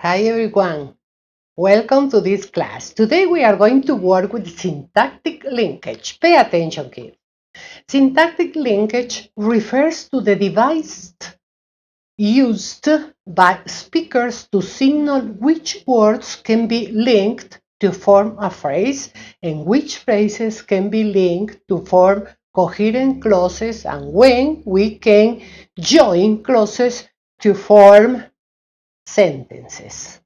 Hi everyone, welcome to this class. Today we are going to work with syntactic linkage. Pay attention here. Syntactic linkage refers to the device used by speakers to signal which words can be linked to form a phrase and which phrases can be linked to form coherent clauses, and when we can join clauses to form sentences.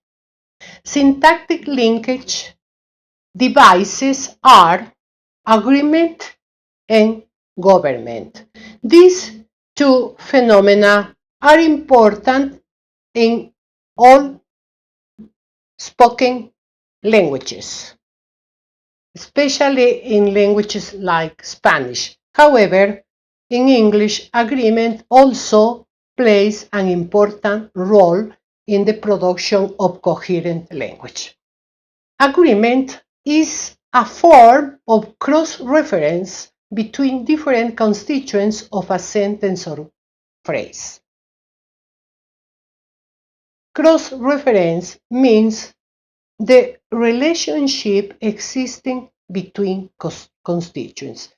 Syntactic linkage devices are agreement and government. These two phenomena are important in all spoken languages, especially in languages like Spanish. However, in English, agreement also plays an important role in the production of coherent language. Agreement is a form of cross-reference between different constituents of a sentence or phrase. Cross-reference means the relationship existing between constituents.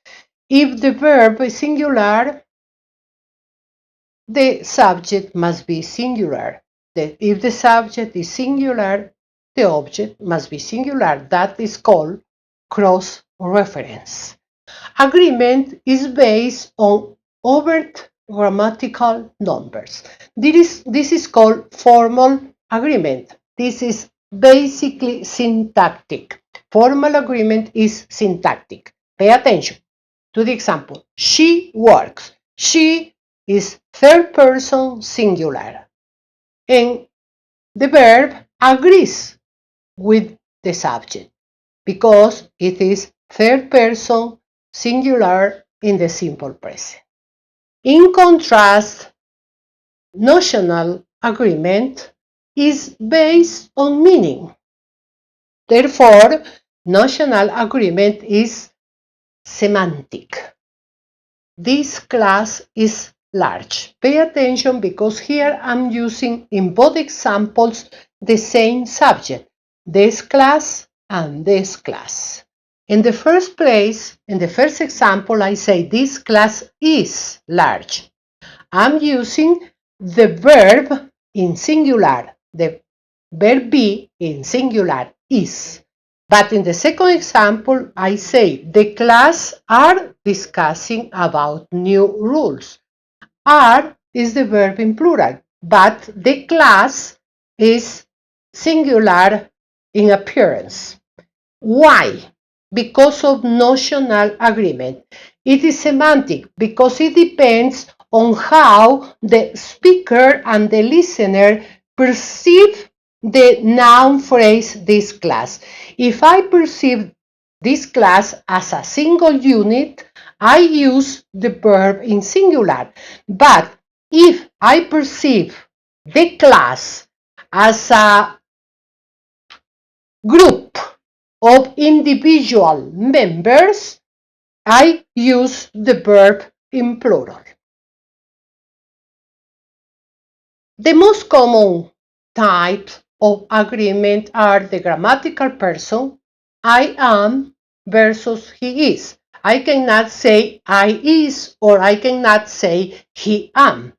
If the verb is singular, the subject must be singular. If the subject is singular, the object must be singular. That is called cross-reference. Agreement is based on overt grammatical numbers. This is called formal agreement. This is basically syntactic. Formal agreement is syntactic. Pay attention to the example. She works. She is third person singular. And the verb agrees with the subject because it is third person singular in the simple present. In contrast, notional agreement is based on meaning. Therefore, notional agreement is semantic. This class is large. Pay attention because here I'm using in both examples the same subject, this class and this class. In the first place, in the first example, I say this class is large. I'm using the verb in singular, the verb be in singular is. But in the second example, I say the class are discussing about new rules. Are is the verb in plural, but the class is singular in appearance. Why? Because of notional agreement. It is semantic because it depends on how the speaker and the listener perceive the noun phrase this class. If I perceive this class as a single unit, I use the verb in singular. But if I perceive the class as a group of individual members, I use the verb in plural. The most common types of agreement are the grammatical person, I am versus he is. I cannot say I is or I cannot say he am.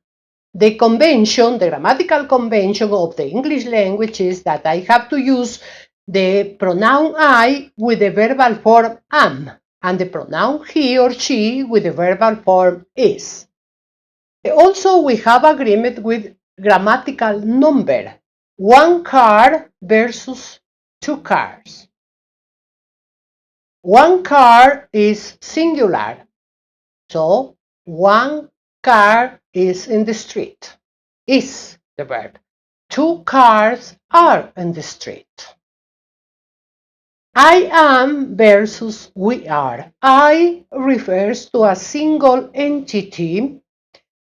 The convention, the grammatical convention of the English language is that I have to use the pronoun I with the verbal form am, and the pronoun he or she with the verbal form is. Also, we have agreement with grammatical number. One car versus two cars. One car is singular, so one car is in the street. Is the verb. Two cars are in the street. I am versus we are. I refers to a single entity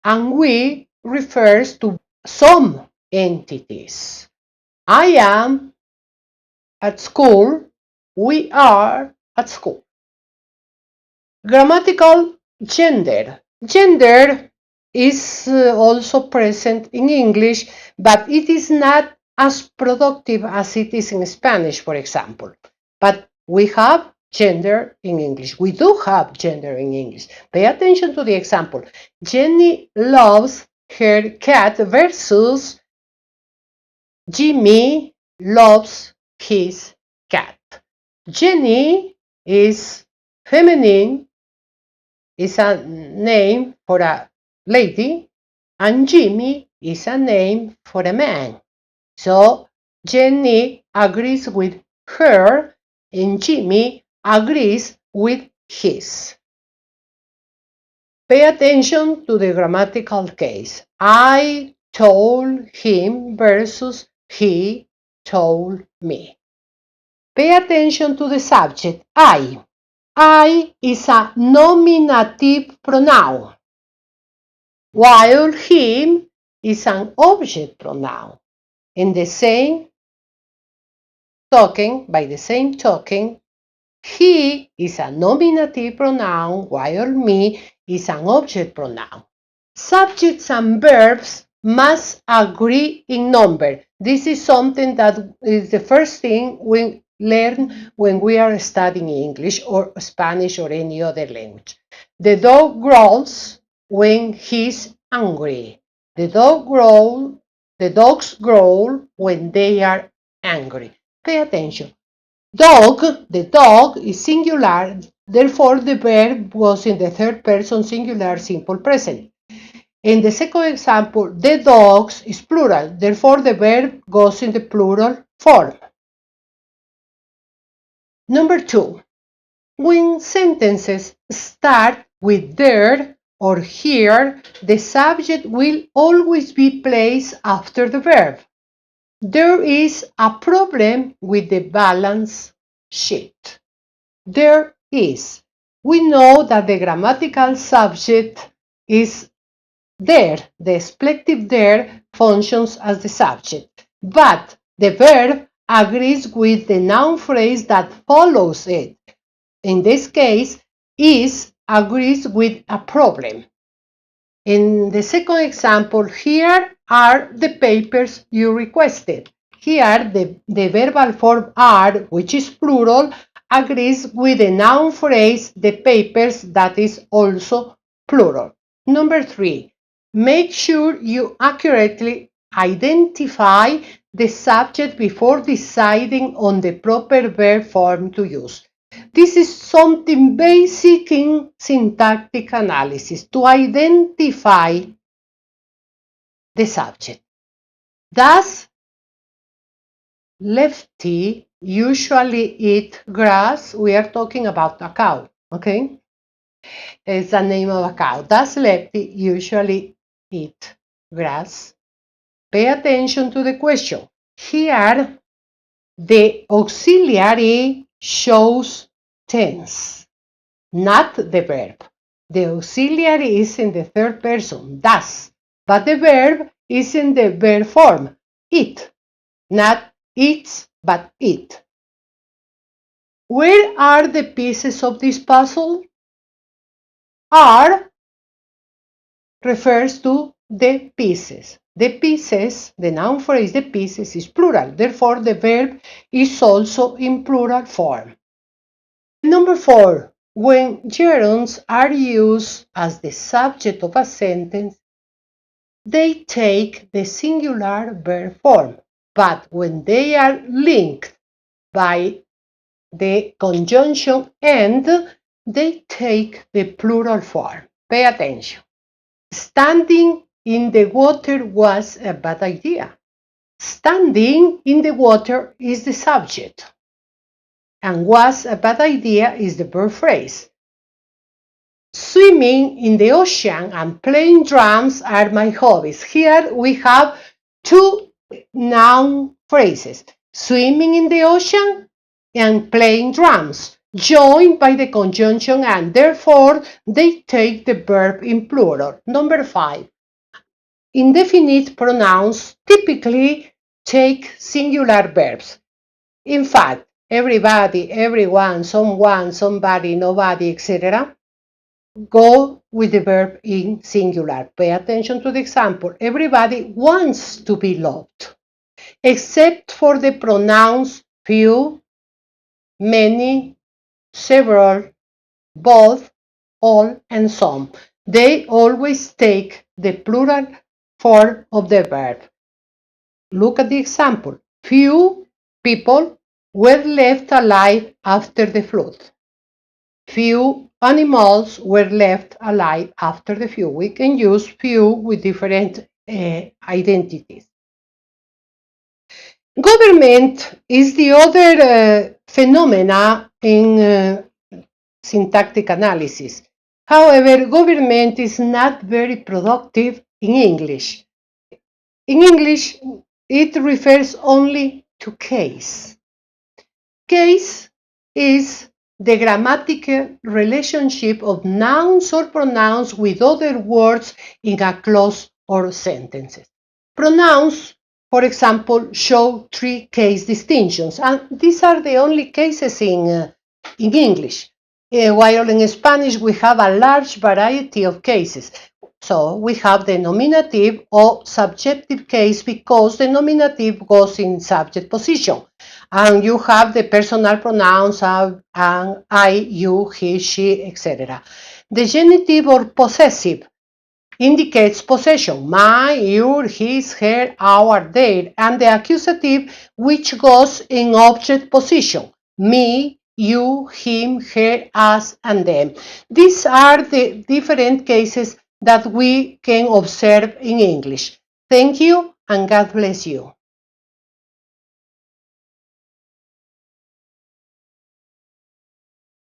and we refers to some entities. I am at school. We are at school. Grammatical gender. Gender is also present in English, but it is not as productive as it is in Spanish, for example. But we have gender in English. We do have gender in English. Pay attention to the example. Jenny loves her cat versus Jimmy loves his cat. Jenny is feminine, is a name for a lady, and Jimmy is a name for a man. So Jenny agrees with her and Jimmy agrees with his. Pay attention to the grammatical case. I told him versus he told me. Pay attention to the subject, I. I is a nominative pronoun, while him is an object pronoun. In the same token, by the same token, he is a nominative pronoun, while me is an object pronoun. Subjects and verbs must agree in number. This is something that is the first thing we learn when we are studying English or Spanish or any other language. The dog growls when he's angry. The dogs growl when they are angry. Pay attention. The dog is singular, therefore the verb was in the third person singular simple present. In the second example, the dogs is plural, therefore the verb goes in the plural form. Number 2, when sentences start with there or here, the subject will always be placed after the verb. There is a problem with the balance sheet. There is. We know that the grammatical subject is there. The expletive there functions as the subject, but the verb agrees with the noun phrase that follows it. In this case, is agrees with a problem. In the second example, here are the papers you requested. Here, the verbal form are, which is plural, agrees with the noun phrase, the papers, that is also plural. Number 3, make sure you accurately identify the subject before deciding on the proper verb form to use. This is something basic in syntactic analysis, to identify the subject. Does Lefty usually eat grass? We are talking about a cow, okay? It's the name of a cow. Does Lefty usually eat grass? Pay attention to the question. Here, the auxiliary shows tense, not the verb. The auxiliary is in the third person, does, but the verb is in the verb form, eat, not eats, but eat. Where are the pieces of this puzzle? Are refers to the pieces. The pieces, the noun phrase, the pieces is plural. Therefore, the verb is also in plural form. Number 4, when gerunds are used as the subject of a sentence, they take the singular verb form. But when they are linked by the conjunction and, they take the plural form. Pay attention. Standing in the water was a bad idea. Standing in the water is the subject, and was a bad idea is the verb phrase. Swimming in the ocean and playing drums are my hobbies. Here we have two noun phrases, swimming in the ocean and playing drums, joined by the conjunction and, therefore they take the verb in plural. Number 5, indefinite pronouns typically take singular verbs. In fact, everybody, everyone, someone, somebody, nobody, etc. go with the verb in singular. Pay attention to the example. Everybody wants to be loved. except for the pronouns few, many, several, both, all, and some. They always take the plural form of the verb. Look at the example. Few people were left alive after the flood. Few animals were left alive after the flood. We can use few with different identities. Government is the other phenomena in syntactic analysis. However, government is not very productive in English. In English, it refers only to case. Case is the grammatical relationship of nouns or pronouns with other words in a clause or sentences. Pronouns, for example, show three case distinctions, and these are the only cases in English. While in Spanish we have a large variety of cases. So we have the nominative or subjective case because the nominative goes in subject position. And you have the personal pronouns and I, you, he, she, etc. The genitive or possessive indicates possession, my, your, his, her, our, their, and the accusative which goes in object position, me, you, him, her, us, and them. These are the different cases that we can observe in English. Thank you and God bless you.